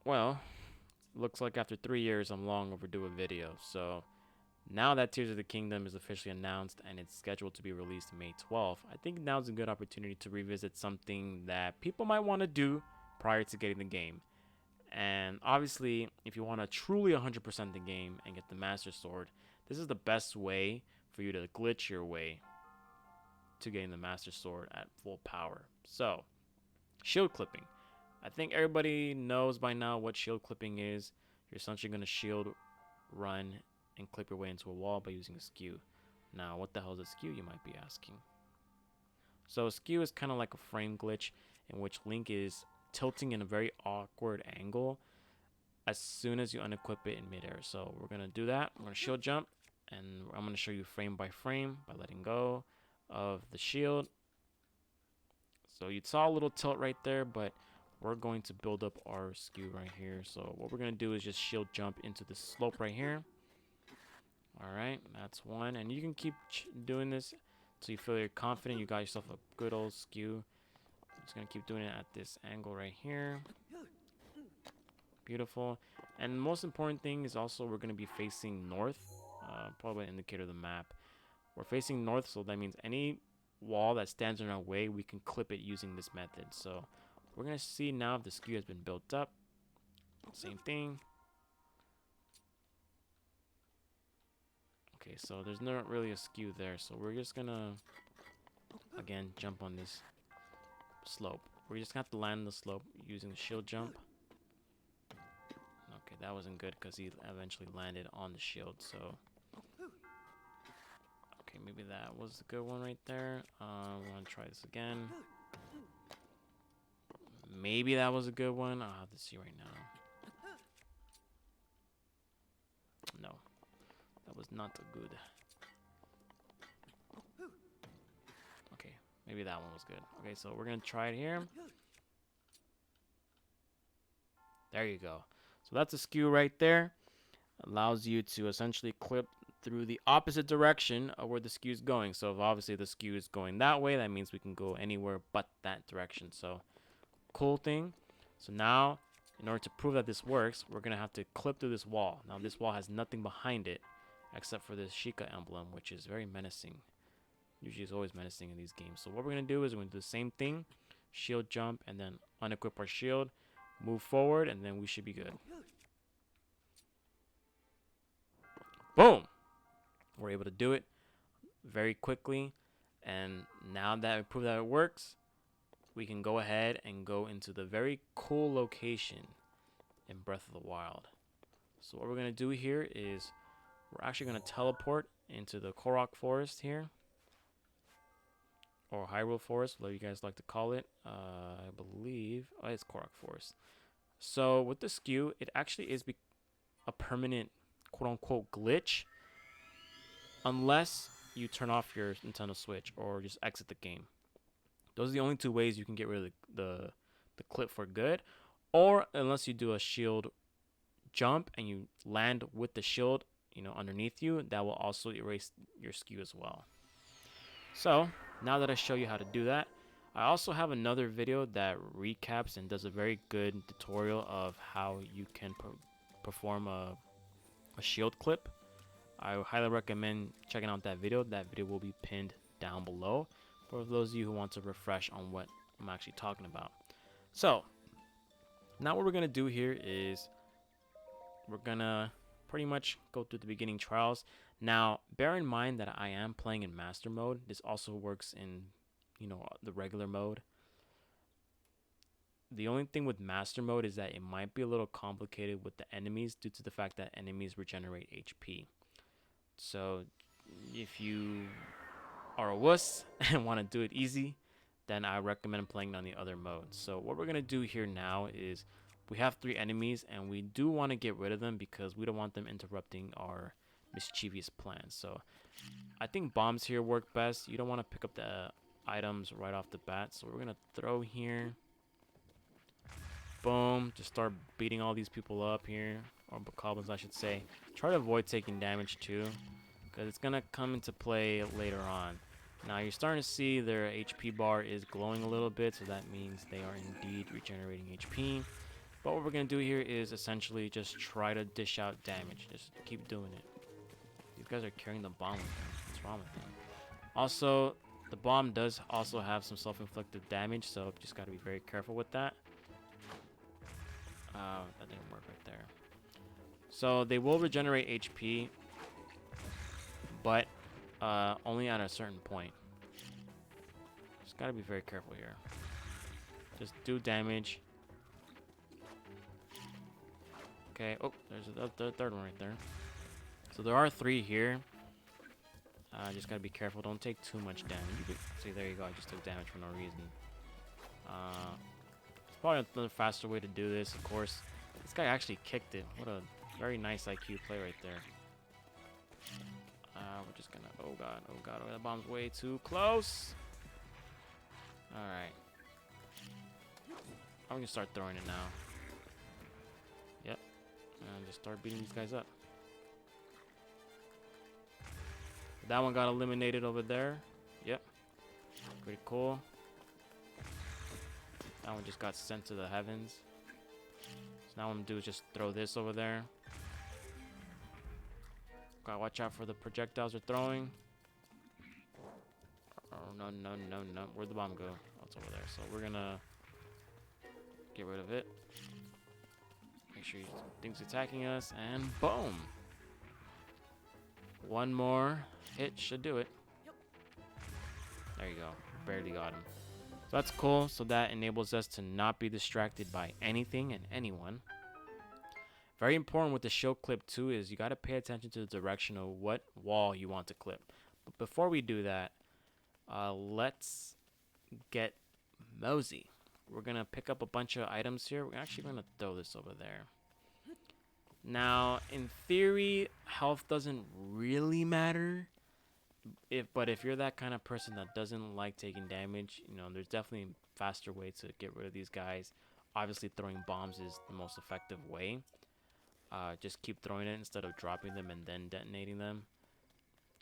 Well, looks like after 3 years, I'm long overdue a video. So now that Tears of the Kingdom is officially announced and it's scheduled to be released May 12th, I think now's a good opportunity to revisit something that people might want to do prior to getting the game. And obviously, if you want to truly 100% the game and get the Master Sword, this is the best way for you to glitch your way to getting the Master Sword at full power. So, shield clipping. I think everybody knows by now what shield clipping is. You're essentially going to shield, run, and clip your way into a wall by using a skew. Now, what the hell is a skew, you might be asking? So, a skew is kind of like a frame glitch in which Link is tilting in a very awkward angle as soon as you unequip it in midair. So, we're going to do that. We're going to shield jump, and I'm going to show you frame by frame by letting go of the shield. So, you saw a little tilt right there, but we're going to build up our skew right here. So what we're going to do is just shield jump into the slope right here. Alright, that's one. And you can keep doing this until you feel you're confident. You got yourself a good old skew. I'm just going to keep doing it at this angle right here. Beautiful. And the most important thing is also we're going to be facing north. Probably an indicator of the map. We're facing north, so that means any wall that stands in our way, we can clip it using this method. So we're going to see now if the skew has been built up. Same thing. Okay, so there's not really a skew there. So we're just going to, again, jump on this slope. We're just going to have to land the slope using the shield jump. Okay, that wasn't good because he eventually landed on the shield. So, okay, maybe that was a good one right there. We want to try this again. Maybe that was a good one. I'll have to see right now. No, that was not good. Okay, maybe that one was good. Okay, so we're going to try it here. There you go. So that's a skew right there. Allows you to essentially clip through the opposite direction of where the skew is going. So if obviously the skew is going that way, that means we can go anywhere but that direction. So cool thing. So now, in order to prove that this works, we're going to have to clip through this wall. Now, this wall has nothing behind it except for this Sheikah emblem, which is very menacing. Usually it's always menacing in these games. So what we're going to do is we're going to do the same thing. Shield jump and then unequip our shield. Move forward and then we should be good. Boom! We're able to do it very quickly. And now that we prove that it works, we can go ahead and go into the very cool location in Breath of the Wild. So what we're going to do here is we're actually going to teleport into the Korok Forest here. Or Hyrule Forest, whatever you guys like to call it. I believe it's Korok Forest. So with the skew, it actually is a permanent quote-unquote glitch unless you turn off your Nintendo Switch or just exit the game. Those are the only two ways you can get rid of the clip for good, or unless you do a shield jump and you land with the shield, underneath you, that will also erase your skew as well. So now that I show you how to do that, I also have another video that recaps and does a very good tutorial of how you can perform a shield clip. I highly recommend checking out that video. That video will be pinned down below for those of you who want to refresh on what I'm actually talking about. So now what we're going to do here is we're going to pretty much go through the beginning trials. Now, bear in mind that I am playing in master mode. This also works in, the regular mode. The only thing with master mode is that it might be a little complicated with the enemies due to the fact that enemies regenerate HP. So if you are a wuss and want to do it easy, then I recommend playing on the other modes. So what we're going to do here now is we have 3 enemies and we do want to get rid of them because we don't want them interrupting our mischievous plans. So I think bombs here work best. You don't want to pick up the items right off the bat. So we're going to throw here. Boom. Just start beating all these people up here. Or goblins, I should say. Try to avoid taking damage too, because it's going to come into play later on. Now you're starting to see their HP bar is glowing a little bit, so that means they are indeed regenerating HP. But what we're going to do here is essentially just try to dish out damage. Just keep doing it. These guys are carrying the bomb with them. What's wrong with them? Also, the bomb does also have some self-inflicted damage, so just got to be very careful with that. That didn't work right there. So they will regenerate HP, but only at a certain point. Just got to be very careful here. Just do damage. Okay. Oh, there's the third one right there. So there are 3 here. Just gotta be careful. Don't take too much damage. See, there you go. I just took damage for no reason. It's probably another faster way to do this. Of course, this guy actually kicked it. What a very nice IQ play right there. We're just gonna. Oh god. Oh god. Oh, that bomb's way too close. All right. I'm gonna start throwing it now. Yep. And just start beating these guys up. That one got eliminated over there. Yep. Pretty cool. That one just got sent to the heavens. So now what I'm gonna do is just throw this over there. Gotta watch out for the projectiles they're throwing. Oh, no, no, no, no. Where'd the bomb go? Oh, it's over there. So we're gonna get rid of it. Make sure he thinks attacking us. And boom! One more hit should do it. There you go. Barely got him. So that's cool. So that enables us to not be distracted by anything and anyone. Very important with the shield clip too is you got to pay attention to the direction of what wall you want to clip. But before we do that, let's get mosey. We're going to pick up a bunch of items here. We're actually going to throw this over there. Now, in theory, health doesn't really matter. But if you're that kind of person that doesn't like taking damage, you know, there's definitely a faster way to get rid of these guys. Obviously, throwing bombs is the most effective way. Just keep throwing it instead of dropping them and then detonating them.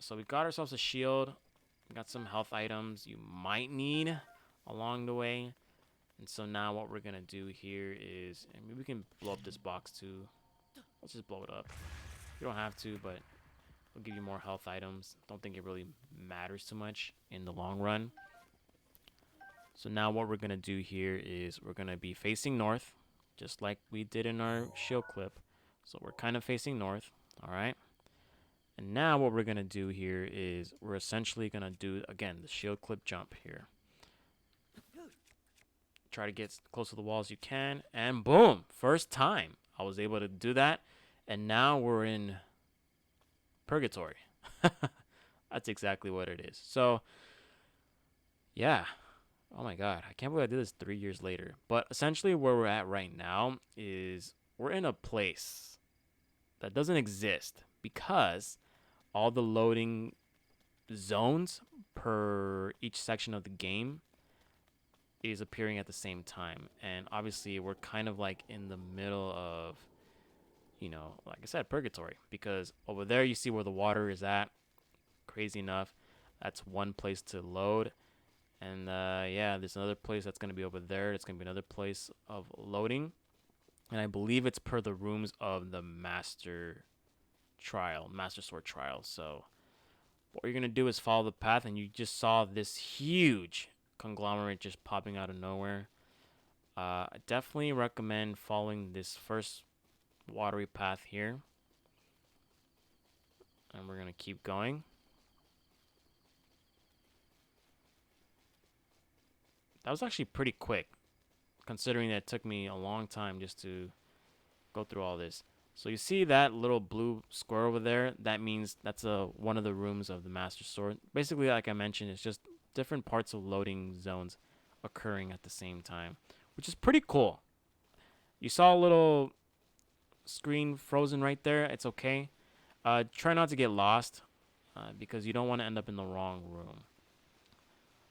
So we got ourselves a shield. We got some health items you might need along the way. And so now what we're going to do here is, and maybe we can blow up this box too. Let's just blow it up. You don't have to, but it'll give you more health items. Don't think it really matters too much in the long run. So now what we're going to do here is we're going to be facing north, just like we did in our shield clip. So we're kind of facing north, all right? And now what we're going to do here is we're essentially going to do, again, the shield clip jump here. Try to get as close to the wall as you can, and boom, first time I was able to do that. And now we're in Purgatory. That's exactly what it is. So, yeah. Oh my god. I can't believe I did this 3 years later. But essentially where we're at right now is we're in a place that doesn't exist because all the loading zones per each section of the game is appearing at the same time. And obviously we're kind of like in the middle of, you know, like I said, Purgatory, because over there you see where the water is at. Crazy enough, that's one place to load. And yeah, there's another place that's going to be over there. It's going to be another place of loading. And I believe it's per the rooms of the Master Sword Trial. So what you're going to do is follow the path, and you just saw this huge conglomerate just popping out of nowhere. I definitely recommend following this first watery path here, and we're gonna keep going. That was actually pretty quick, considering that it took me a long time just to go through all this. So you see that little blue square over there? That means that's one of the rooms of the Master Sword. Basically, like I mentioned, it's just different parts of loading zones occurring at the same time, which is pretty cool. You saw a little screen frozen right there. It's okay. Try not to get lost because you don't want to end up in the wrong room.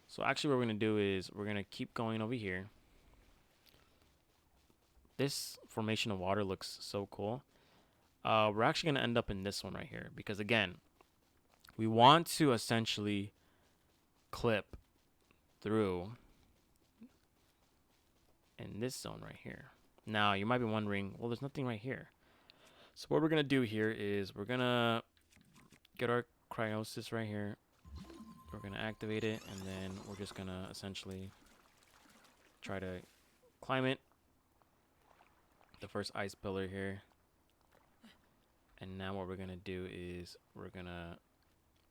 So actually what we're going to do is we're going to keep going over here. This formation of water looks so cool. We're actually going to end up in this one right here because, again, we want to essentially clip through in this zone right here. Now, you might be wondering, well, there's nothing right here. So what we're going to do here is we're going to get our cryosis right here. We're going to activate it, and then we're just going to essentially try to climb it. The first ice pillar here. And now what we're going to do is we're going to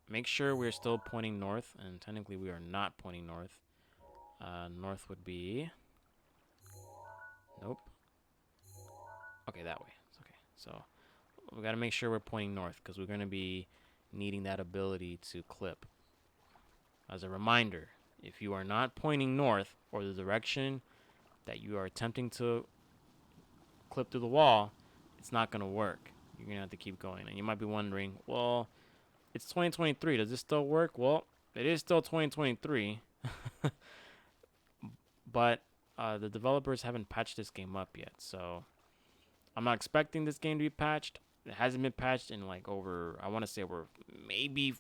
make sure we're still pointing north, and technically we are not pointing north. North would be... Nope. Okay, that way. It's okay. So we got to make sure we're pointing north because we're going to be needing that ability to clip. As a reminder, if you are not pointing north or the direction that you are attempting to clip through the wall, it's not going to work. You're going to have to keep going. And you might be wondering, well, it's 2023. Does this still work? Well, it is still 2023. But the developers haven't patched this game up yet. So I'm not expecting this game to be patched. It hasn't been patched in like over, I want to say over maybe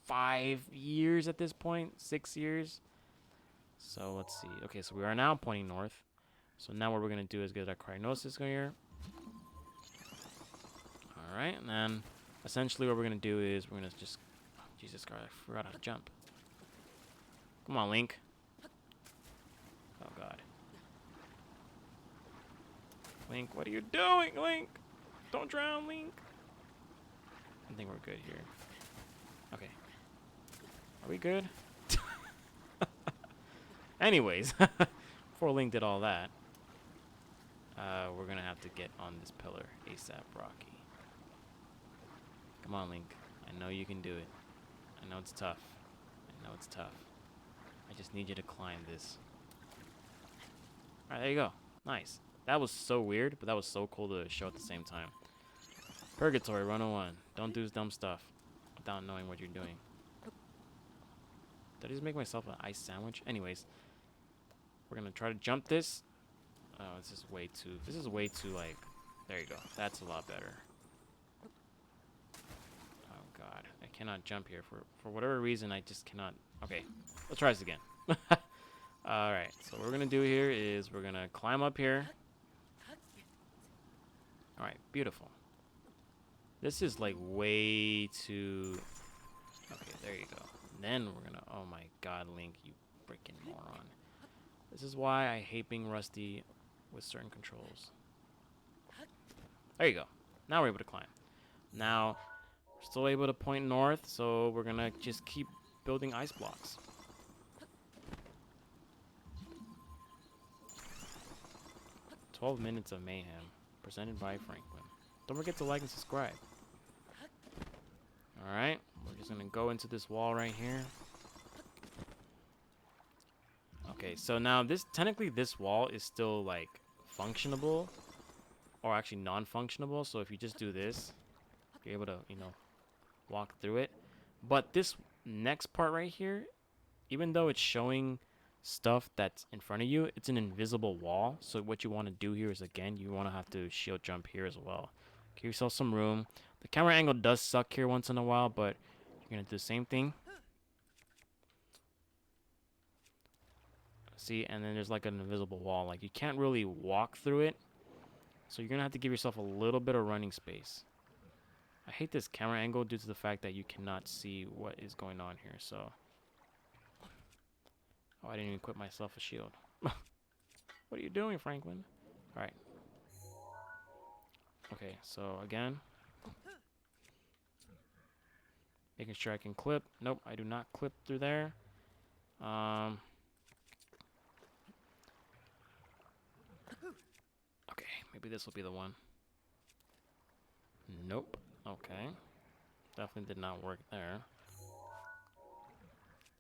5 years at this point. 6 years. So let's see. Okay, so we are now pointing north. So now what we're going to do is get our cryosis here. Alright, and then essentially what we're going to do is we're going to just... Oh, Jesus Christ, I forgot how to jump. Come on, Link. Oh, God. Link, what are you doing, Link? Don't drown, Link. I think we're good here. Okay. Are we good? Anyways, before Link did all that, we're going to have to get on this pillar ASAP, Rocky. Come on, Link. I know you can do it. I know it's tough. I know it's tough. I just need you to climb this. Alright, there you go. Nice. That was so weird, but that was so cool to show at the same time. Purgatory 101. Don't do dumb stuff without knowing what you're doing. Did I just make myself an ice sandwich? Anyways, we're going to try to jump this. Oh, this is way too, like... There you go. That's a lot better. Oh, God. I cannot jump here. For whatever reason, I just cannot... Okay, let's try this again. Alright, so what we're going to do here is we're going to climb up here. Alright, beautiful. This is like way too... Okay, there you go. And then we're going to... Oh my God, Link, you freaking moron. This is why I hate being rusty with certain controls. There you go. Now we're able to climb. Now, we're still able to point north, so we're going to just keep building ice blocks. "12 Minutes of Mayhem," presented by Franklin. Don't forget to like and subscribe. Alright, we're just gonna go into this wall right here. Okay, so now technically this wall is still like functionable, or actually non-functionable. So if you just do this, you're able to, walk through it. But this next part right here, even though it's showing stuff that's in front of you, it's an invisible wall. So what you want to do here is, again, you want to have to shield jump here as well. Give yourself some room. The camera angle does suck here once in a while, but you're going to do the same thing. See, and then there's like an invisible wall. Like, you can't really walk through it. So you're going to have to give yourself a little bit of running space. I hate this camera angle due to the fact that you cannot see what is going on here, so... Oh, I didn't even equip myself a shield. What are you doing, Franklin? Alright. Okay, so again. Making sure I can clip. Nope, I do not clip through there. Okay, maybe this will be the one. Nope. Okay. Definitely did not work there.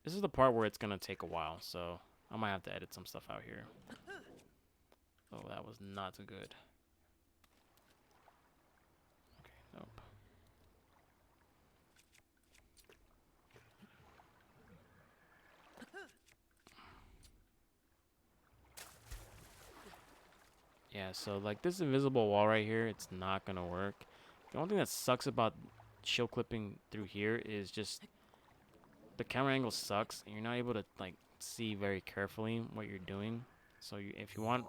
This is the part where it's going to take a while, so I might have to edit some stuff out here. Oh, that was not so good. Okay, nope. Yeah, so like this invisible wall right here, it's not going to work. The only thing that sucks about shield clipping through here is just the camera angle sucks, and you're not able to like see very carefully what you're doing. So if you want,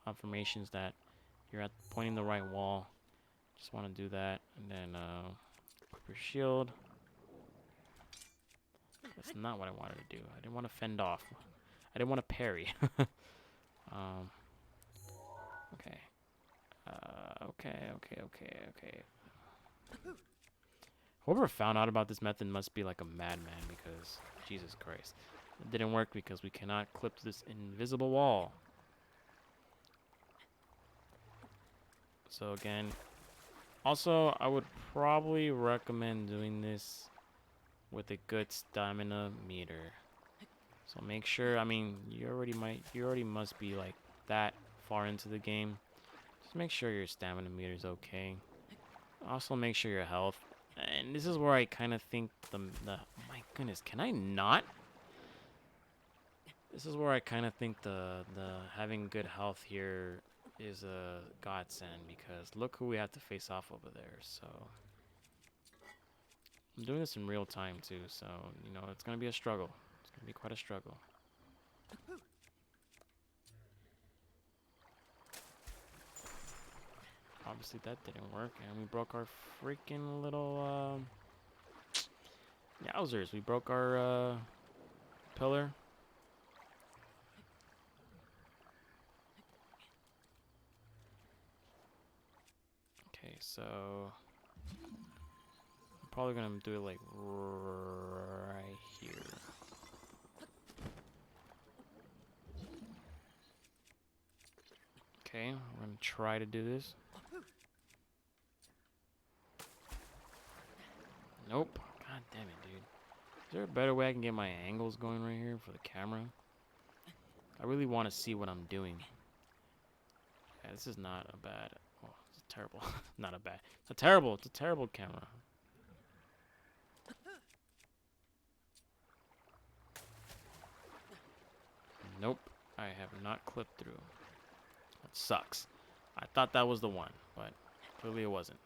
affirmations that you're at pointing the right wall, just want to do that, and then equip your shield. That's not what I wanted to do. I didn't want to fend off. I didn't want to parry. Okay. Okay. Whoever found out about this method must be like a madman because, Jesus Christ. It didn't work because we cannot clip this invisible wall. So again, also I would probably recommend doing this with a good stamina meter. So make sure, I mean, you already must be like that far into the game. Just make sure your stamina meter is okay. Also make sure your health. And this is where I kind of think oh my goodness, can I not? This is where I kind of think the having good health here is a godsend, because look who we have to face off over there. So I'm doing this in real time too, so it's gonna be a struggle. It's gonna be quite a struggle. Obviously that didn't work, and we broke our freaking little yowzers. We broke our pillar. Okay, so I'm probably gonna do it like right here. Okay, we're gonna try to do this. Nope. God damn it, dude. Is there a better way I can get my angles going right here for the camera? I really want to see what I'm doing. Yeah, this is not a bad... Oh, it's terrible. Not a bad... It's a terrible camera. Nope. I have not clipped through. That sucks. I thought that was the one, but clearly it wasn't.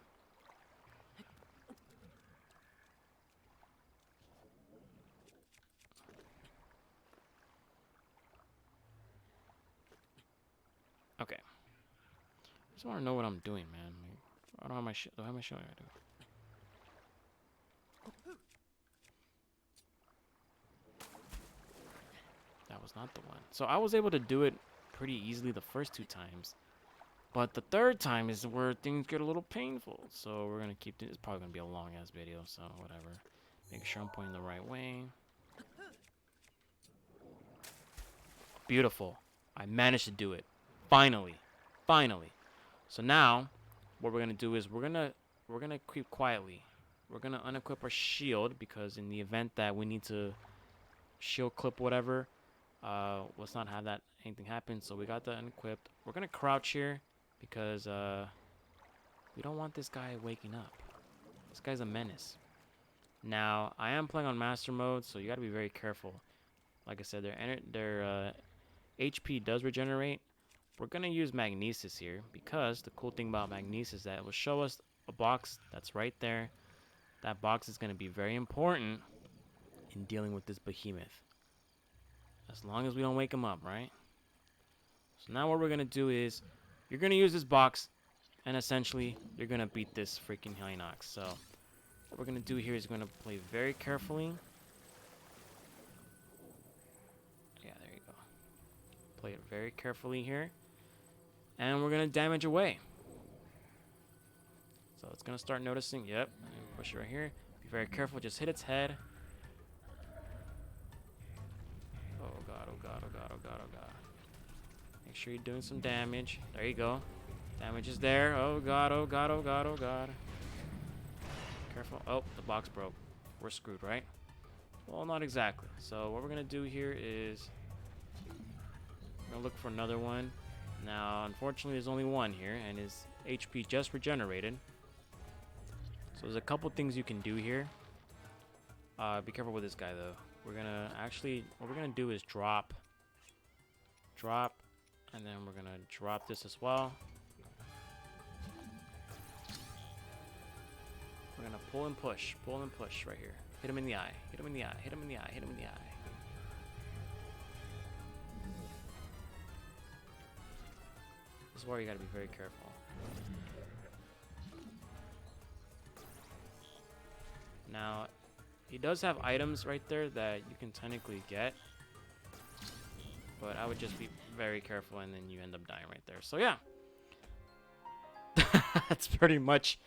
Okay. I just want to know what I'm doing, man. Like, I don't have my shit. Do I have my shit? I do. That was not the one. So I was able to do it pretty easily the first 2 times. But the 3rd time is where things get a little painful. So we're going to keep this. It's probably going to be a long-ass video, so whatever. Making sure I'm pointing the right way. Beautiful. I managed to do it. Finally. Finally. So now, what we're going to do is we're going to creep quietly. We're going to unequip our shield, because in the event that we need to shield clip whatever, let's not have that anything happen. So we got that unequipped. We're going to crouch here, because we don't want this guy waking up. This guy's a menace. Now, I am playing on master mode, so you got to be very careful. Like I said, their HP does regenerate. We're going to use magnesis here, because the cool thing about magnesis is that it will show us a box that's right there. That box is going to be very important in dealing with this behemoth. As long as we don't wake him up, right? So now what we're going to do is, you're going to use this box, and essentially, you're going to beat this freaking Helinox. So, what we're going to do here is we're going to play very carefully. Yeah, there you go. Play it very carefully here. And we're going to damage away. So, it's going to start noticing. Yep. Push it right here. Be very careful. Just hit its head. Oh, God, oh, God, oh, God, oh, God, oh, God. Make sure you're doing some damage. There you go. Damage is there. Oh, God, oh, God, oh, God, oh, God. Careful. Oh, the box broke. We're screwed, right? Well, not exactly. So what we're going to do here is we're going to look for another one. Now, unfortunately, there's only one here, and his HP just regenerated. So there's a couple things you can do here. Be careful with this guy, though. We're going to actually, what we're going to do is drop, and then we're going to drop this as well. We're going to pull and push right here. Hit him in the eye, hit him in the eye, hit him in the eye, hit him in the eye. is where you gotta be very careful. Now, he does have items right there that you can technically get, but I would just be very careful, and then you end up dying right there. So yeah, that's pretty much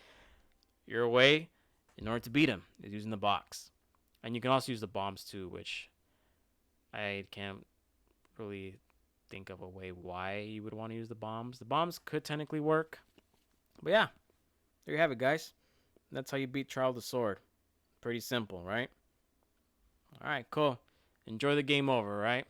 your way in order to beat him, is using the box. And you can also use the bombs too, which I can't really think of a way why you would want to use the bombs. The bombs could technically work, but yeah, there you have it, guys. That's how you beat Charles the Sword. Pretty simple, right? All right, cool. Enjoy the game over, right?